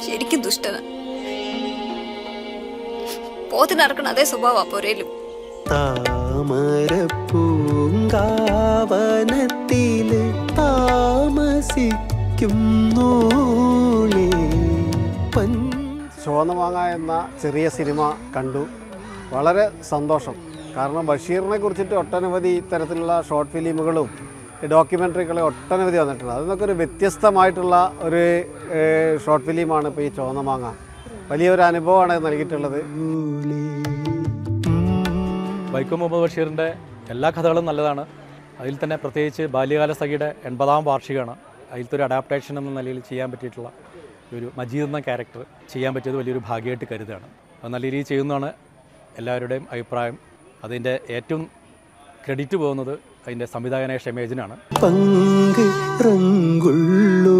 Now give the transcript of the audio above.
ശരിക്കും ദുഷ്ടന. പോത്തിനറക്കണ അതേ സ്വഭാവ പോരേലും. താമരപ്പൂങ്കാവനത്തില് താമസിക്കുന്നോളേ. ചോന്നമാങ്ങ എന്ന ചെറിയ സിനിമ കണ്ടു. വളരെ സന്തോഷം. കാരണം ബഷീറിനെ കുറിച്ചിട്ട് ഒട്ടനവധി ഇത്തരത്തിലുള്ള ഷോർട്ട് ഫിലിമുകളും ഡോക്യുമെൻ്ററികളും ഒട്ടനവധി വന്നിട്ടുണ്ട്. അതിൽ നിന്നൊക്കെ ഒരു വ്യത്യസ്തമായിട്ടുള്ള ഒരു ഷോർട്ട് ഫിലിമാണ് ഇപ്പോൾ ഈ ചോന്നമാങ്ങ. വലിയൊരു അനുഭവമാണ് നൽകിയിട്ടുള്ളത്. വൈക്കം മുഹമ്മദ് ബഷീറിൻ്റെ എല്ലാ കഥകളും നല്ലതാണ്. അതിൽ തന്നെ പ്രത്യേകിച്ച് ബാല്യകാല സഖിയുടെ 80ാം വാർഷികമാണ്. അതിലത്തെ ഒരു അഡാപ്റ്റേഷൻ എന്ന നിലയിൽ ചെയ്യാൻ പറ്റിയിട്ടുള്ള ഒരു മജീദ് എന്ന ക്യാരക്ടർ ചെയ്യാൻ പറ്റിയത് വലിയൊരു ഭാഗ്യമായിട്ട് കരുതുകയാണ്. അത് നല്ല രീതിയിൽ ചെയ്യുന്നതാണ് എല്ലാവരുടെയും അഭിപ്രായം. അതിൻ്റെ ഏറ്റവും ക്രെഡിറ്റ് പോകുന്നത് അതിൻ്റെ സംവിധായകനായ ഷമേജിനാണ്. പങ്ക് റങ്കുള്ളൂ